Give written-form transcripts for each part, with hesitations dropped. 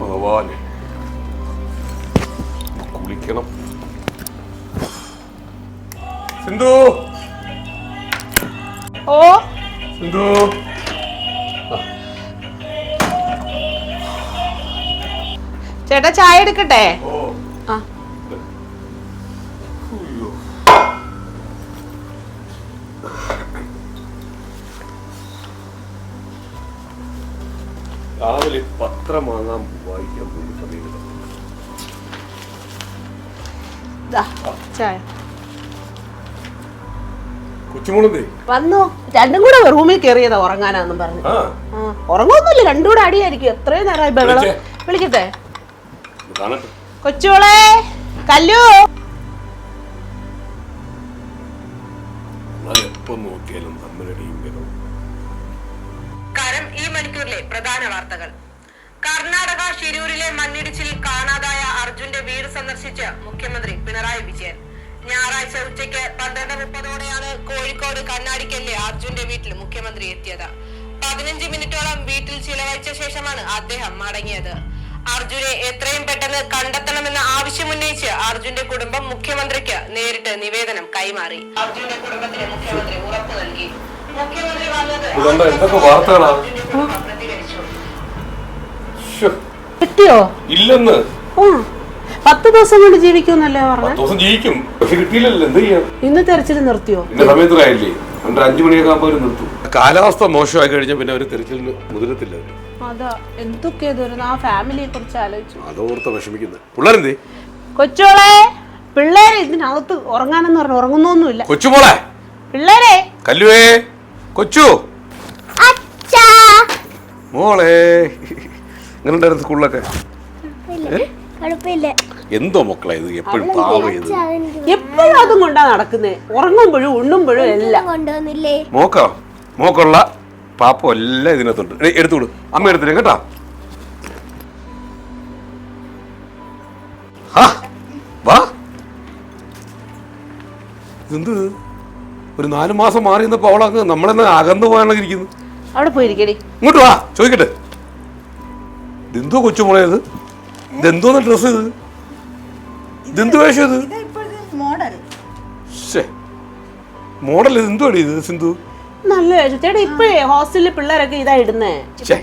ഭഗവാനെ കുളിക്കണം. സിന്ധു ഓ സിന്ധു ചേട്ടാ ചായ എടുക്കട്ടെ? ആ രാവിലെ പത്രം വാങ്ങാൻ വായിക്കാൻ പോയി സമയം ചായ കൊച്ചുമോളെന്തേ വന്നു. രണ്ടും കൂടെ റൂമിൽ കയറിയതാ ഉറങ്ങാനാന്നും പറഞ്ഞു. ഉറങ്ങൊന്നുമില്ല, രണ്ടും കൂടെ അടിയായിരിക്കും. എത്രയും നേരമായി ബഹളം. വിളിക്കട്ടെ? കൊച്ചുമോളെ, കല്ലു. കരം ഈ മണിക്കൂറിലെ പ്രധാന വാർത്തകൾ. കർണാടക ഷിരൂരിലെ മണ്ണിടിച്ചിൽ കാണാതായ അർജുന്റെ വീട് സന്ദർശിച്ച് മുഖ്യമന്ത്രി പിണറായി വിജയൻ. ഞായറാഴ്ച ഉച്ചയ്ക്ക് 12:30 കോഴിക്കോട് കണ്ണാടിക്കല്ലെ അർജുന്റെ വീട്ടിൽ മുഖ്യമന്ത്രി എത്തിയത്. 15 മിനിറ്റോളം വീട്ടിൽ ചിലവഴിച്ച ശേഷമാണ് അദ്ദേഹം മടങ്ങിയത്. അർജുനെ എത്രയും പെട്ടെന്ന് കണ്ടെത്തണമെന്ന ആവശ്യമുന്നയിച്ച് അർജുന്റെ കുടുംബം മുഖ്യമന്ത്രിക്ക് നേരിട്ട് നിവേദനം കൈമാറി. അർജുന്റെ കുടുംബത്തിന് മുഖ്യമന്ത്രി ഉറപ്പു നൽകി. മുഖ്യമന്ത്രി വന്നത് പ്രതികരിച്ചു. കിട്ടിയോ? ഇല്ലെന്ന്. 10 ദിവസം കൊണ്ട് ജീവിക്കുമെന്നല്ലേ പറഞ്ഞു? ജീവിക്കും, പക്ഷെ കിട്ടിയില്ലല്ലോ. എന്ത് ചെയ്യാം? ഇന്ന് തെരച്ചിൽ നിർത്തിയോ? സമയത്തിലായില്ലേ, 5 മണിയൊക്കെ ആകുമ്പോൾ അവർ നിർത്തും. കാലാവസ്ഥ മോശമായി കഴിഞ്ഞാൽ പിന്നെ അവർ തെരച്ചിലിന് മുതിരത്തില്ല. അതാ എന്തൊക്കെ ആ ഫാമിലിയെ കുറിച്ച് ആലോചിച്ചു. അതോർത്ത് വിഷമിക്കുന്നത്. പിള്ളേരെന്തേ? കൊച്ചോളെ, പിള്ളേരെ ഇതിനകത്ത് ഉറങ്ങാനെന്ന് പറഞ്ഞു ഉറങ്ങുന്നൊന്നുമില്ല. കൊച്ചുമോളെ, പിള്ളേരെ. കല്ലുവേ, കൊച്ചു മോളെ, എങ്ങനെ ഉണ്ടായിരുന്നു സ്കൂളിലൊക്കെ? എന്തോ മക്കളെ ഇത് എപ്പോഴും പാവം ചെയ്ത് എപ്പോഴും അതും കൊണ്ടാ നടക്കുന്നേ. ഉറങ്ങുമ്പോഴും ഉണ്ണുമ്പോഴും എല്ലാം. മോക്കുള്ള പാപ്പം എല്ലാം ഇതിനകത്തുണ്ട്. എടുത്തുവിടും, അമ്മ എടുത്തില്ല കേട്ടാ. ഇതെന്ത് ഒരു 4 മാസം മാറി നിന്നപ്പോ അവളങ്ങ് നമ്മളെന്നെ അകന്നു പോയാണോ ഇരിക്കുന്നു. അവിടെ പോയിരിക്കടി. ഇങ്ങോട്ട് വാ, ചോദിക്കട്ടെ. ഇതെന്തോ കൊച്ചുമോളെ, ഇത് ഇതെന്തോന്ന് ഡ്രസ്, ഇത് ഇതെന്ത് വേഷം, ഇത് മോഡൽ, ഇതെന്തോ ഇത് സിന്ധു? നല്ല വേഷം ചേട്ടാ. ഇപ്പഴേ ഹോസ്റ്റലിൽ പിള്ളേരൊക്കെ ഇതാ ഇടുന്നേ.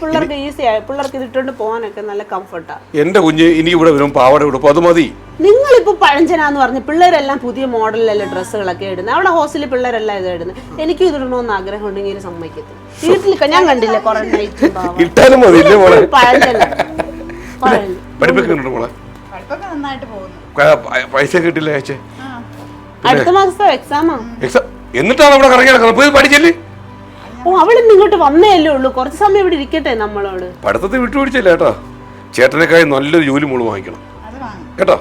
പിള്ളേർക്ക് ഈസിയായി, പിള്ളേർക്ക് ഇതിട്ടോണ്ട് പോകാനൊക്കെ നല്ല കംഫർട്ടാ. എന്റെ കുഞ്ഞ് ഇനി ഇവിടെ വരും പാവാട ഉടുപ്പ്, അത് മതി. നിങ്ങളിപ്പോ പഴഞ്ചനാന്ന് പറഞ്ഞ് പിള്ളേരെല്ലാം പുതിയ മോഡലിലല്ലേ ഡ്രസ്സുകളൊക്കെ ഇടുന്നത്. അവിടെ ഹോസ്റ്റലിൽ പിള്ളേരെല്ലാം ഇത് ഇടുന്നത്. എനിക്ക് ഇതിടണമെന്ന് ആഗ്രഹം ഉണ്ടെങ്കിൽ സമ്മതിക്കത്തില്ല. വീട്ടിൽ ഞാൻ കണ്ടില്ല കുറെ ഇട്ടാലും മതി. പഴഞ്ചന പഠിപ്പിക്കുന്നുണ്ട് മോളെ, പൈസ കിട്ടില്ല ചേച്ചേ. അടുത്ത മാസത്തെ എക്സാമാ. എന്നിട്ടാണ് അവിടെ കറങ്ങി നടക്കുന്നത്. പോയി പഠിച്ചല്ലേ. ഓ, അവള് ഇങ്ങോട്ട് വന്നേല്ലേ ഉള്ളൂ. കുറച്ച് സമയം ഇവിടെ ഇരിക്കട്ടെ നമ്മളോട്. പഠിത്തത്തിൽ വിട്ടുപിടിച്ചല്ലേ കേട്ടോ. ചേട്ടനേക്കായി നല്ലൊരു ജോലി മോള് വാങ്ങിക്കണം കേട്ടോ.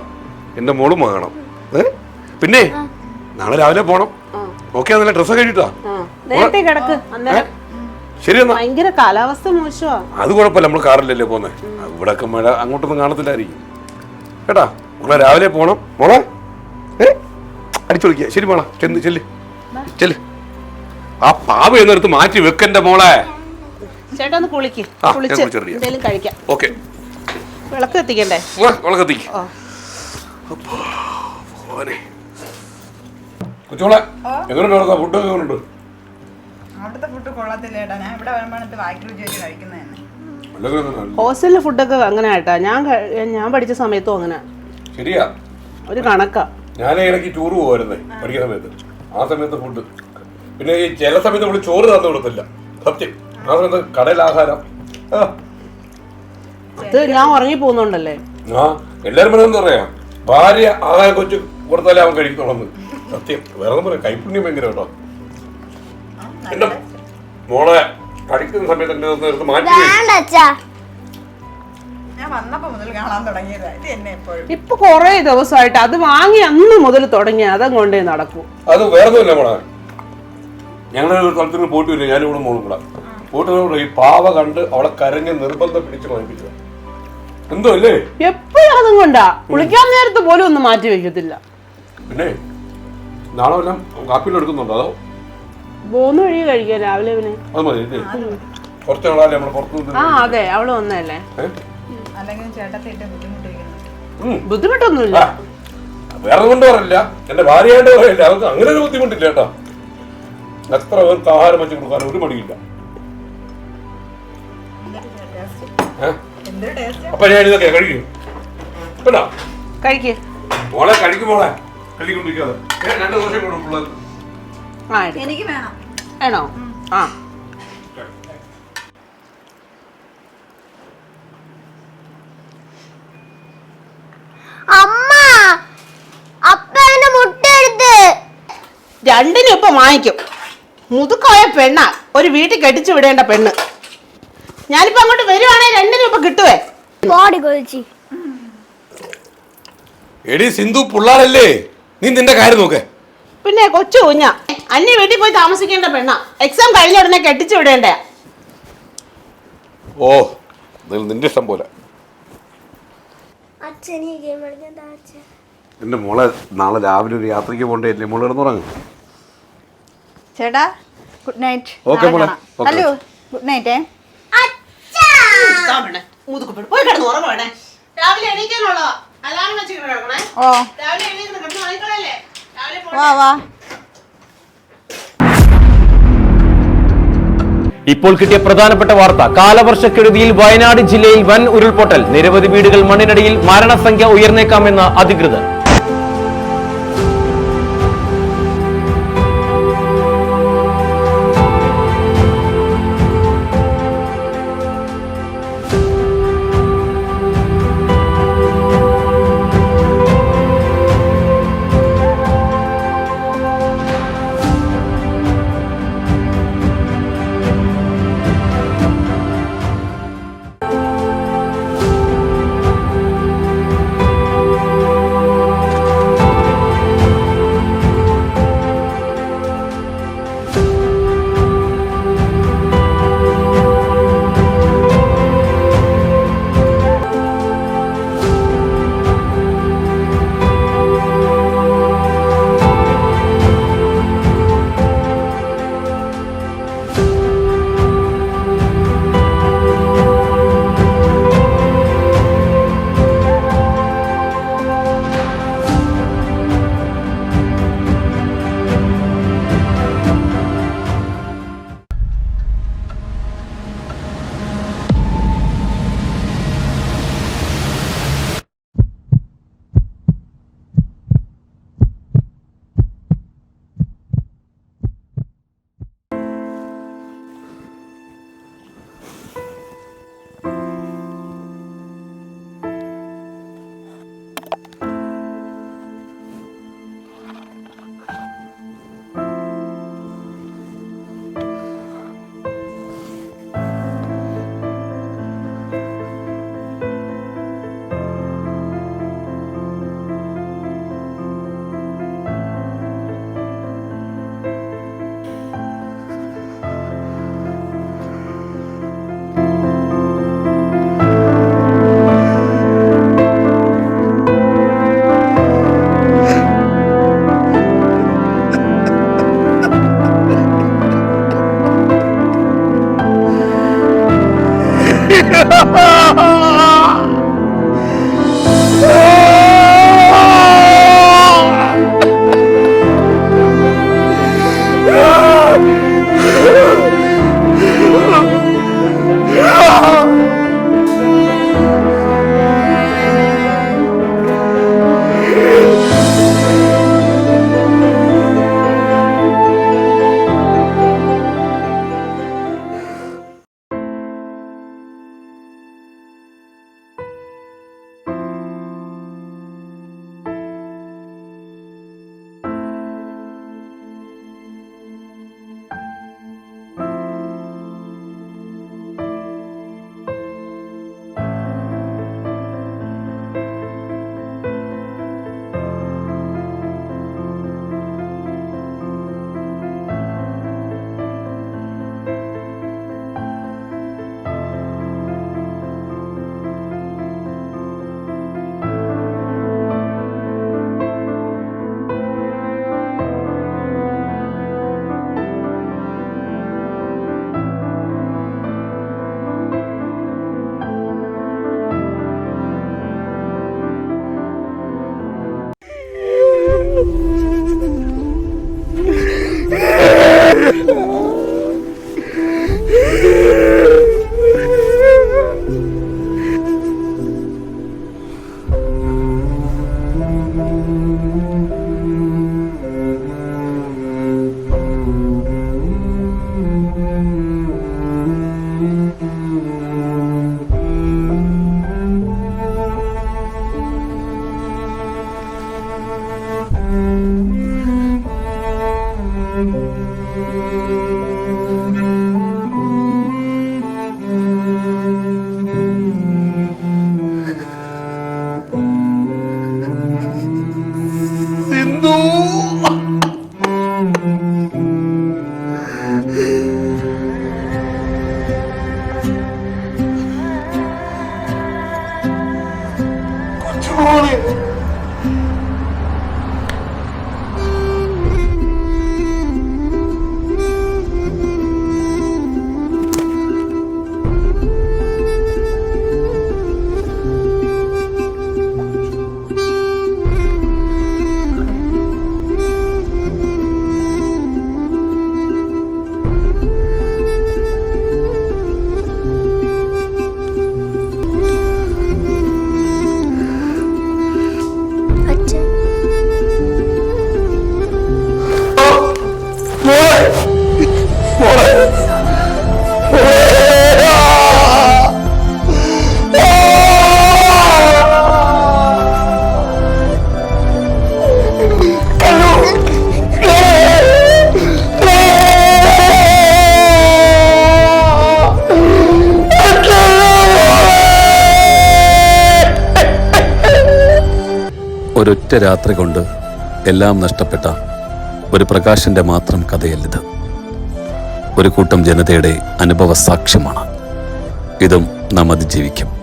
എന്റെ മോളും വാങ്ങണം. പിന്നെ നാളെ രാവിലെ പോണം. ഓക്കെ, നല്ല ഡ്രസ്സ് കഴിട്ടാ. നേരത്തെ കിടക്ക്. അന്നേരം ശരി എന്നാ. ഭയങ്കര കാലാവസ്ഥ മോശമാ. അത് കുഴപ്പമില്ല, നമ്മള് കാറിലല്ലേ പോന്നെ. ഇവിടൊക്കെ മഴ അങ്ങോട്ടൊന്നും കാണത്തില്ലായിരിക്കും കേട്ടാ. മോളെ രാവിലെ പോണം. മോളെ അടിച്ചു വിളിക്കുക. ശരി മോളെ, ചെല്ല്. ആ പാവ എന്നെടുത്ത് മാറ്റി വെക്കന്റെ മോളെ. ചേട്ടാ ഒന്ന് കുളിക്ക്. എന്തെങ്കിലും കഴിക്കാം. ഓക്കെ, വിളക്ക് എത്തിക്കണ്ടേ? വിളക്ക് എത്തിക്ക്. കൊച്ചോളെ, എങ്ങനെയുണ്ട് ഫുഡ്? എങ്ങനെയുണ്ട്? അവിടുത്തെ ഫുഡ് കൊള്ളത്തില്ലേട്ടാ. ഞാൻ ഇവിടെ വരുമ്പോഴത്തെ വായ്ക്ക് രുചി വെച്ച് കഴിക്കുന്നതന്നെ. ഹോസ്റ്റലിലെ ഫുഡൊക്കെ അങ്ങനെ ആയിട്ടാ. ഞാൻ പഠിച്ച സമയത്തും അങ്ങനെ ശരിയാ, ഒരു കണക്കാ. ഞാൻ ഇടയ്ക്ക് ടൂർ പോകുമായിരുന്നേ പഠിക്കുന്ന സമയത്ത്. ആ സമയത്ത് ഫുഡ്, പിന്നെ ഈ ചില സമയത്ത് നമ്മൾ ചോറ് തന്നു കൊടുത്തില്ല. സത്യം, ആ സമയത്ത് കടയിൽ ആഹാരം. അത് ഞാൻ ഉറങ്ങി പോകുന്നുണ്ടല്ലേ. ആ എല്ലാരും പറയുന്നത് പറയാം, ഭാര്യ ആഹാരം കൊച്ചു കൊടുത്താലേ അവൻ കഴിക്കണമെന്ന്. സത്യം, വേറെ പറയാം, കൈപ്പുണ്യം ഭയങ്കര കേട്ടോ. എന്റെ മോളെ പഠിക്കുന്ന സമയത്ത് എന്റെ നേരത്തെ മാറ്റി. ഇപ്പൊ കൊറേ ദിവസമായിട്ട് അത് വാങ്ങി അന്ന് മുതൽ തുടങ്ങി അതങ്ങോണ്ടേ നടക്കൂ. അത് വേറെ ഒന്നുമില്ല മോളെ. ഞങ്ങളൊരു സ്ഥലത്തിന് പോയിട്ട് വരില്ല, ഞാനും ഇവിടെ മോളും കൂടെ പോയിട്ട് ഈ പാവ കണ്ട് അവളെ കരഞ്ഞ് നിർബന്ധം പിടിച്ച് വാങ്ങിപ്പിച്ചത്. എന്തോ അല്ലേ, എപ്പോഴും അതും കൊണ്ടാ. കുളിക്കാൻ നേരത്ത് പോലും ഒന്നും മാറ്റി വെക്കത്തില്ല. പിന്നെ നാളെ വല്ലതും കാപ്പിയിൽ എടുക്കുന്നുണ്ടോ? അതോ 3 വഴി കഴിക്കാൻ രാവിലെ? പിന്നെ അത് മതി. കുറച്ച് നാളെ നമ്മൾ പുറത്തുനിന്ന്. അതെ, അവള് വന്നല്ലേ. അല്ലെങ്കിൽ ചേട്ടത്തിട്ട് ബുദ്ധിമുട്ടിരിക്കുന്നു. ബുദ്ധിമുട്ടൊന്നുമില്ല. വേറെ കൊണ്ട് പറയില്ല, എന്റെ ഭാര്യയായിട്ട് പറയില്ല, അവർക്ക് അങ്ങനെ ഒരു ബുദ്ധിമുട്ടില്ല കേട്ടോ. എത്ര പേർക്ക് ആഹാരം വെച്ച് കൊടുക്കാൻ ഒരു മടിയില്ല. എന്തൊരു ടേസ്റ്റ്. അപ്പൊ ഞാൻ ഇതൊക്കെ കഴിക്കും കേട്ടോ. കഴിക്ക്. മോളെ കഴിക്കും, മോളെ കഴിക്കൊണ്ടിരിക്കാതെ 2 ദിവസം കൂടും പിള്ളേർക്ക്. എനിക്ക് വേണം. വേണോ? ആ അമ്മ അപ്പനെ മുട്ട എടുത്ത് രണ്ടിനും ഇപ്പൊ വാങ്ങിക്കും. മുതുക്കായ പെണ്ണാ, ഒരു വീട്ടിൽ കെട്ടിച്ചു വിടേണ്ട പെണ്ണ്. ഞാനിപ്പോ അങ്ങോട്ട് വരുവാണെങ്കിൽ 2 ഇപ്പൊ കിട്ടുവേ. ബോഡി കൊച്ചി എടി സിന്ധു, പിള്ളേരല്ലേ, നീ നിന്റെ കാര്യം നോക്കേ. പിന്നെ കൊച്ചു കുഞ്ഞ അന്യ വീട്ടിൽ പോയി താമസിക്കേണ്ട പെണ്ണാ. എക്സാം കഴിഞ്ഞ ഉടനെ കെട്ടിച്ചു വിടേണ്ടയാ. ഓ, നിന്റെ ഇഷ്ടം പോലെ. അച്ഛനീ ഗെയിം കളിക്കാൻ. എന്റെ മോളെ നാളെ രാവിലെ ഒരു യാത്രയ്ക്ക് പോകണ്ടേ, മോള് കിടന്നുറങ്ങും. ചേട്ടാ ഗുഡ് നൈറ്റ്. ഓക്കെ മോളെ. Hello good night. പോയി കിടന്നു ഉറങ്ങണേ. രാവിലെ എണീക്കാനുള്ളതാ. അലാറം വെച്ച് കിടക്കണേ. ഓ രാവിലെ എണീക്കുന്നു, കിടന്ന് ഉറങ്ങിക്കളയല്ലേ. രാവിലെ വാ വാ. ഇപ്പോൾ കിട്ടിയ പ്രധാനപ്പെട്ട വാർത്ത. കാലവർഷക്കെടുതിയിൽ വയനാട് ജില്ലയിൽ വൻ ഉരുൾപൊട്ടൽ. നിരവധി വീടുകൾ മണ്ണിനടിയിൽ. മരണസംഖ്യ ഉയർന്നേക്കാമെന്ന് അധികൃതർ. അച്ഛൻ ഒരൊറ്റ രാത്രി കൊണ്ട് എല്ലാം നഷ്ടപ്പെട്ട ഒരു പ്രകാശന്റെ മാത്രം കഥയല്ലിത്. ഒരു കൂട്ടം ജനതയുടെ അനുഭവ സാക്ഷ്യമാണ്. ഇതും നാം അതിജീവിക്കും.